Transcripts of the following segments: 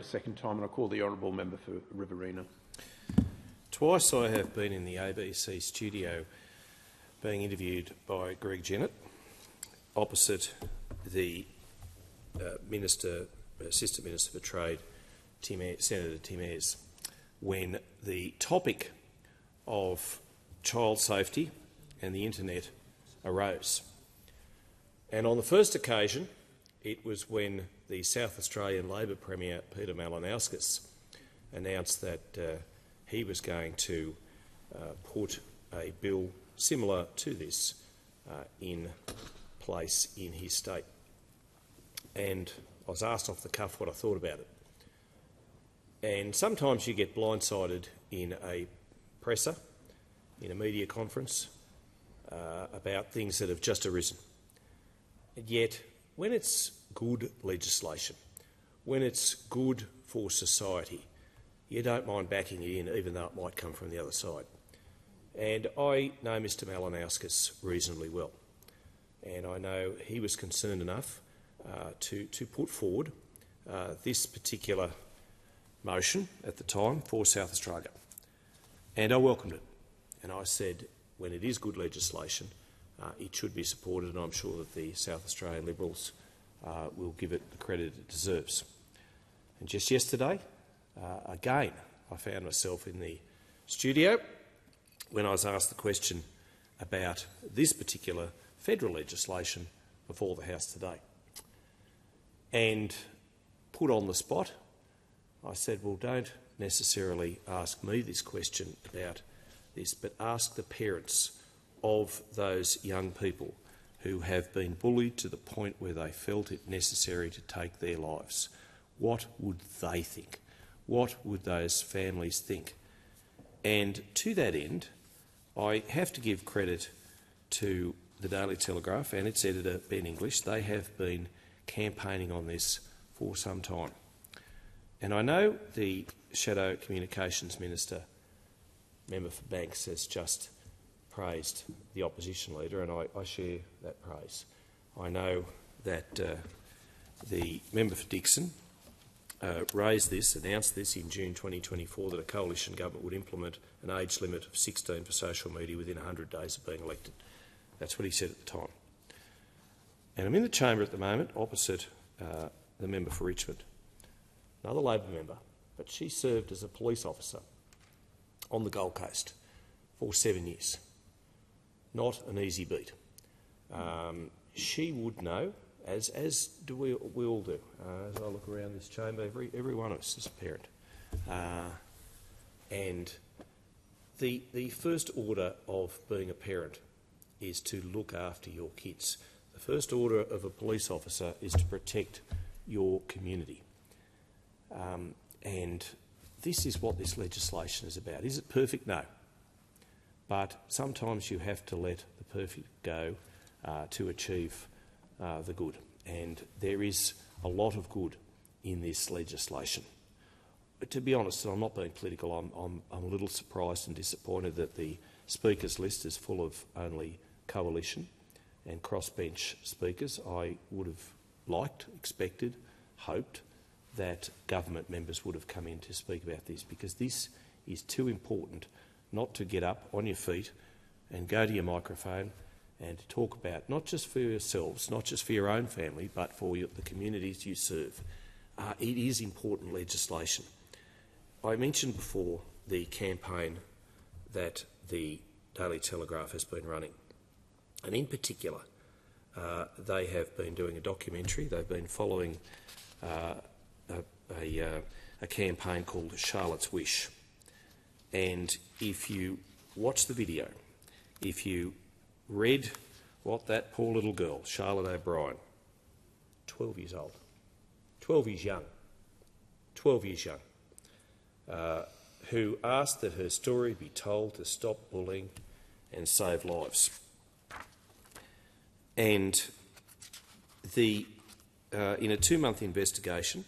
a second time, and I call the honourable member for Riverina. Twice I have been in the ABC studio being interviewed by Greg Jennett opposite the Assistant Minister for Trade, Senator Tim Ayres, when the topic of child safety and the internet arose. And on the first occasion, it was when the South Australian Labor Premier, Peter Malinauskas, announced that he was going to put a bill similar to this in place in his state. And I was asked off the cuff what I thought about it. And sometimes you get blindsided in a presser, in a media conference, about things that have just arisen. And yet, when it's good legislation, when it's good for society, you don't mind backing it in, even though it might come from the other side. And I know Mr Malinauskas reasonably well, and I know he was concerned enough to put forward this particular motion at the time for South Australia. And I welcomed it. And I said, when it is good legislation, it should be supported, and I'm sure that the South Australian Liberals will give it the credit it deserves. And just yesterday, again, I found myself in the studio when I was asked the question about this particular federal legislation before the House today. And put on the spot, I said, well, don't necessarily ask me this question about this, but ask the parents of those young people who have been bullied to the point where they felt it necessary to take their lives. What would they think? What would those families think? And to that end, I have to give credit to the Daily Telegraph and its editor, Ben English. They have been campaigning on this for some time. And I know the Shadow Communications Minister, Member for Banks, has just praised the opposition leader, and I share that praise. I know that the Member for Dixon raised this, announced this in June 2024, that a coalition government would implement an age limit of 16 for social media within 100 days of being elected. That's what he said at the time. And I'm in the chamber at the moment opposite the member for Richmond, another Labor member, but she served as a police officer on the Gold Coast for 7 years. Not an easy beat. She would know, as do we all do, as I look around this chamber, every one of us is a parent. And the first order of being a parent is to look after your kids. The first order of a police officer is to protect your community. And this is what this legislation is about. Is it perfect? No. But sometimes you have to let the perfect go to achieve the good. And there is a lot of good in this legislation. But to be honest, and I'm not being political, I'm a little surprised and disappointed that the speakers list is full of only coalition and crossbench speakers. I would have liked, expected, hoped that government members would have come in to speak about this, because this is too important not to get up on your feet and go to your microphone and to talk about, not just for yourselves, not just for your own family, but for the communities you serve. It is important legislation. I mentioned before the campaign that the Daily Telegraph has been running, and in particular they have been doing a documentary. They've been following a campaign called Charlotte's Wish. And if you watch the video, if you read what that poor little girl, Charlotte O'Brien, 12 years old, 12 years young, 12 years young, who asked that her story be told to stop bullying and save lives. And in a 2-month investigation,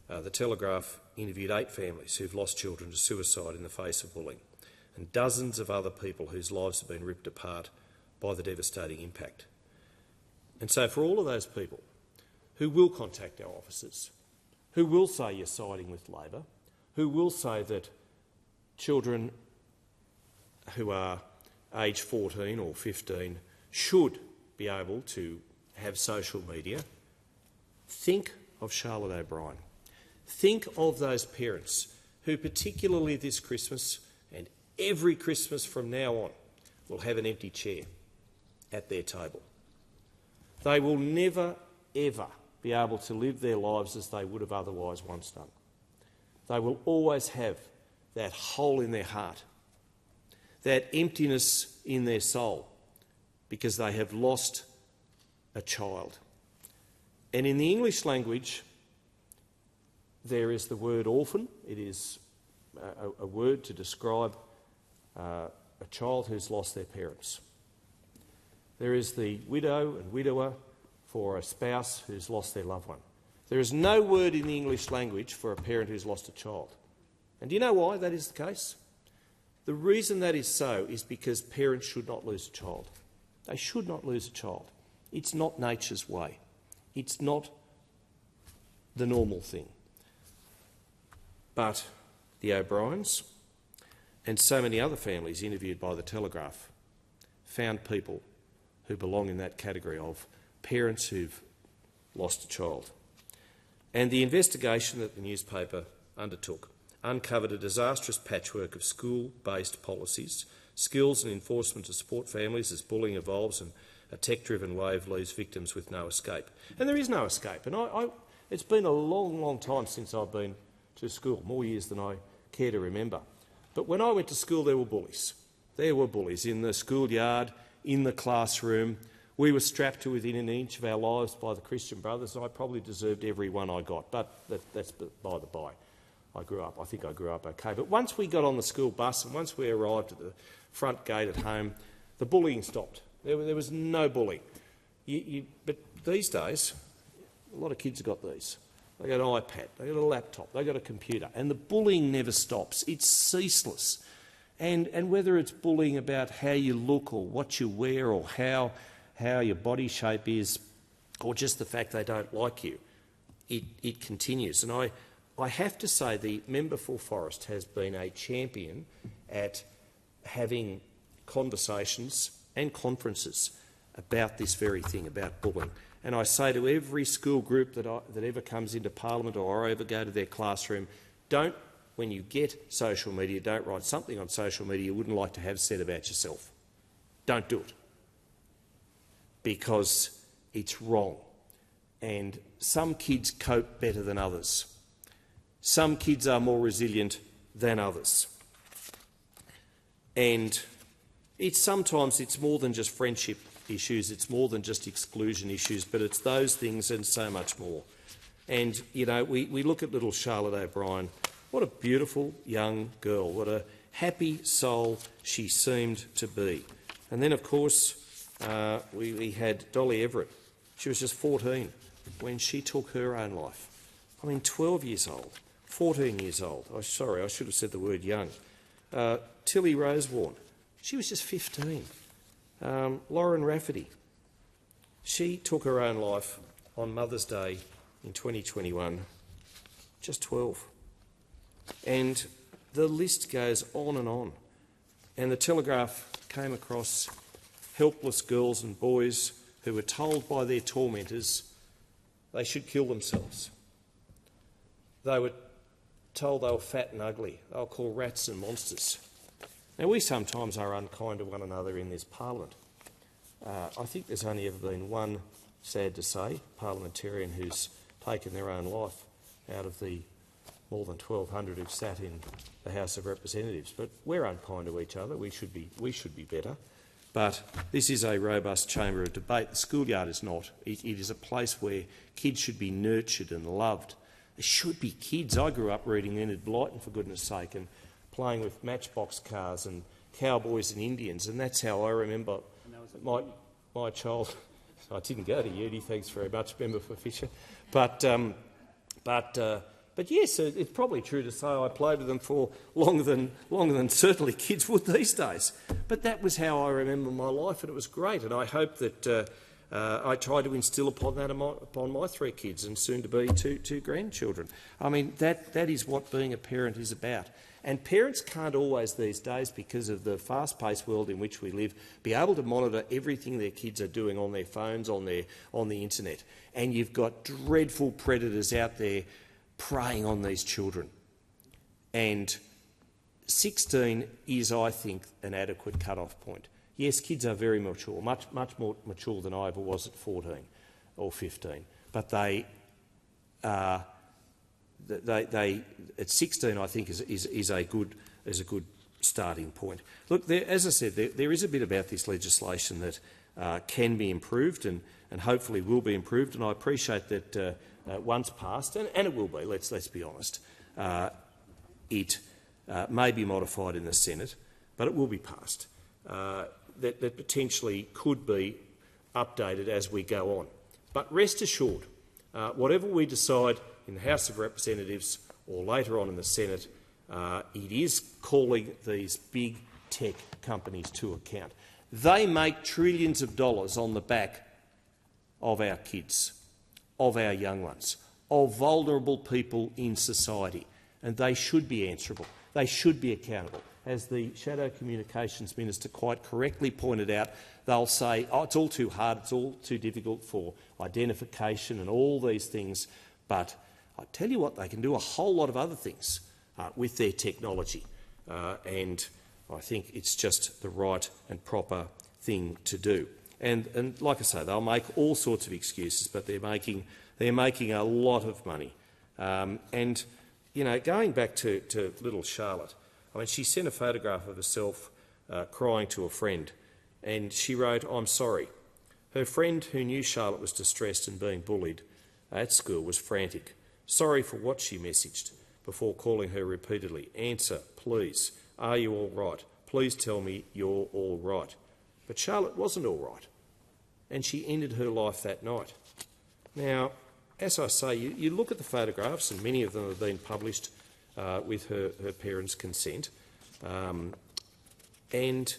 the Telegraph interviewed 8 families who've lost children to suicide in the face of bullying, and dozens of other people whose lives have been ripped apart by the devastating impact. And so for all of those people who will contact our officers, who will say you're siding with Labor, who will say that children who are age 14 or 15 should be able to have social media. Think of Charlotte O'Brien. Think of those parents who, particularly this Christmas and every Christmas from now on, will have an empty chair at their table. They will never, ever be able to live their lives as they would have otherwise once done. They will always have that hole in their heart, that emptiness in their soul, because they have lost a child. And in the English language, there is the word orphan. It is a word to describe a child who's lost their parents. There is the widow and widower for a spouse who's lost their loved one. There is no word in the English language for a parent who's lost a child. And do you know why that is the case? The reason that is so is because parents should not lose a child. They should not lose a child. It's not nature's way. It's not the normal thing. But the O'Briens and so many other families interviewed by The Telegraph found people who belong in that category of parents who've lost a child. And the investigation that the newspaper undertook uncovered a disastrous patchwork of school-based policies, skills and enforcement to support families as bullying evolves and a tech-driven wave leaves victims with no escape. And there is no escape. And it's been a long, long time since I've been to school, more years than I care to remember. But when I went to school, there were bullies. There were bullies in the schoolyard, in the classroom. We were strapped to within an inch of our lives by the Christian Brothers, and I probably deserved every one I got. But that's by the by. I think I grew up okay. But once we got on the school bus and once we arrived at the front gate at home, the bullying stopped. There was no bullying. But these days, a lot of kids have got these. They've got an iPad, they've got a laptop, they've got a computer, and the bullying never stops. It's ceaseless. And whether it's bullying about how you look or what you wear or how your body shape is, or just the fact they don't like you, it continues. And I have to say the member for Forrest has been a champion at having conversations and conferences about this very thing, about bullying. And I say to every school group that ever comes into Parliament or I ever go to their classroom, when you get social media, don't write something on social media you wouldn't like to have said about yourself. Don't do it. Because it's wrong. And some kids cope better than others. Some kids are more resilient than others. And sometimes it's more than just friendship issues, it's more than just exclusion issues, but it's those things and so much more. And, you know, we look at little Charlotte O'Brien. What a beautiful young girl. What a happy soul she seemed to be. And then, of course, we had Dolly Everett. She was just 14 when she took her own life. I mean, 12 years old, 14 years old. Oh, sorry, I should have said the word young. Tilly Rosewarne. She was just 15. Lauren Rafferty. She took her own life on Mother's Day in 2021, just 12. And the list goes on and on. And the Telegraph came across helpless girls and boys who were told by their tormentors they should kill themselves. They were told they were fat and ugly. They were called rats and monsters. Now, we sometimes are unkind to one another in this parliament. I think there's only ever been one, sad to say, parliamentarian who's taken their own life out of the more than 1,200 who've sat in the House of Representatives. But we're unkind to each other. We should be better. But this is a robust chamber of debate. The schoolyard is not. It is a place where kids should be nurtured and loved. There should be kids. I grew up reading Enid Blyton, for goodness sake, and playing with matchbox cars and cowboys and Indians, and that's how I remember my child. I didn't go to uni, thanks very much, member for Fisher. But yes, it's probably true to say I played with them for longer than certainly kids would these days. But that was how I remember my life, and it was great. And I hope that I try to instil upon that upon my 3 kids and soon to be two grandchildren. I mean, that is what being a parent is about. And parents can't always these days, because of the fast-paced world in which we live, be able to monitor everything their kids are doing on their phones, on the internet. And you've got dreadful predators out there preying on these children. And 16 is, I think, an adequate cut-off point. Yes, kids are very mature, much more mature than I ever was at 14 or 15, but they at 16, I think, is a good starting point. Look, as I said, there is a bit about this legislation that can be improved and hopefully will be improved, and I appreciate that once passed, and it will be. Let's be honest, it may be modified in the Senate, but it will be passed. That potentially could be updated as we go on. But rest assured, whatever we decide in the House of Representatives or later on in the Senate, it is calling these big tech companies to account. They make trillions of dollars on the back of our kids, of our young ones, of vulnerable people in society, and they should be answerable. They should be accountable. As the Shadow Communications Minister quite correctly pointed out, they'll say, oh, it's all too hard, it's all too difficult for identification and all these things, but I tell you what, they can do a whole lot of other things with their technology, and I think it's just the right and proper thing to do. And like I say, they'll make all sorts of excuses, but they're making a lot of money. And you know, going back to little Charlotte, I mean, she sent a photograph of herself crying to a friend, and she wrote, "I'm sorry." Her friend, who knew Charlotte was distressed and being bullied at school, was frantic. Sorry for what, she messaged, before calling her repeatedly. Answer, please. Are you all right? Please tell me you're all right. But Charlotte wasn't all right, and she ended her life that night. Now, as I say, you look at the photographs, and many of them have been published with her parents' consent, and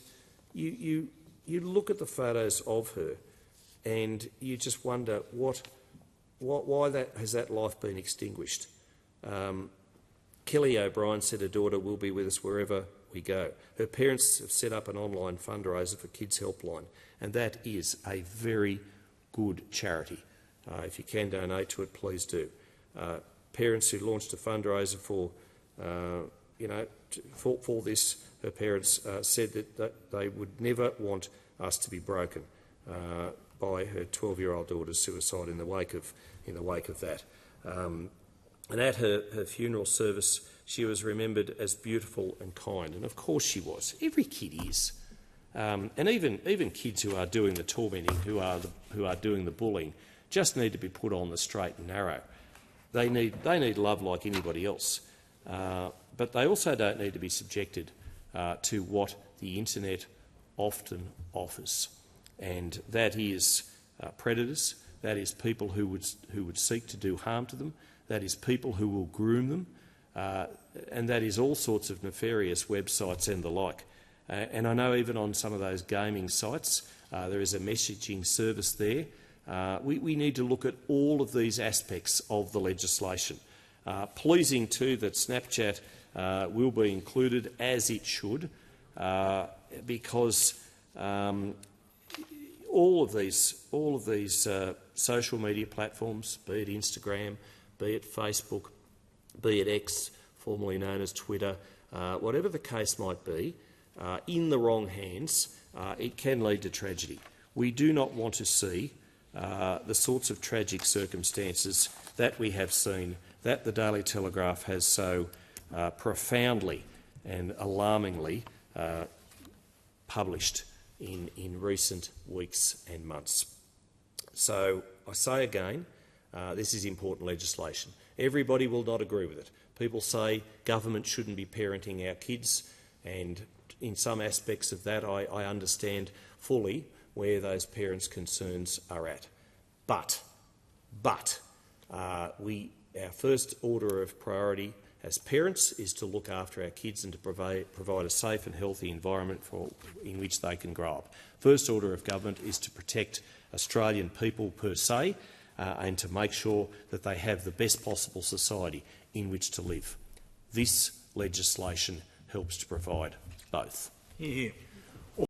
you look at the photos of her, and you just wonder why has that life been extinguished. Kelly O'Brien said her daughter will be with us wherever we go. Her parents have set up an online fundraiser for Kids Helpline, and that is a very good charity. If you can donate to it, please do. Parents who launched a fundraiser for this, her parents said that they would never want us to be broken by her 12-year-old daughter's suicide in the wake of that. And at her funeral service, she was remembered as beautiful and kind, and of course she was. Every kid is, and even kids who are doing the tormenting, who are doing the bullying, just need to be put on the straight and narrow. They need love like anybody else, but they also don't need to be subjected to what the internet often offers, and that is predators. That is people who would seek to do harm to them. That is people who will groom them, and that is all sorts of nefarious websites and the like. And I know even on some of those gaming sites, there is a messaging service there. We need to look at all of these aspects of the legislation. Pleasing too that Snapchat will be included, as it should, because all of these social media platforms, be it Instagram, be it Facebook, be it X, formerly known as Twitter, whatever the case might be, in the wrong hands, it can lead to tragedy. We do not want to see the sorts of tragic circumstances that we have seen, that the Daily Telegraph has so profoundly and alarmingly published in recent weeks and months. So I say again, this is important legislation. Everybody will not agree with it. People say government shouldn't be parenting our kids, and in some aspects of that I understand fully where those parents' concerns are at. But our first order of priority as parents is to look after our kids and to provide a safe and healthy environment in which they can grow up. First order of government is to protect Australian people per se and to make sure that they have the best possible society in which to live. This legislation helps to provide both. Hear, hear.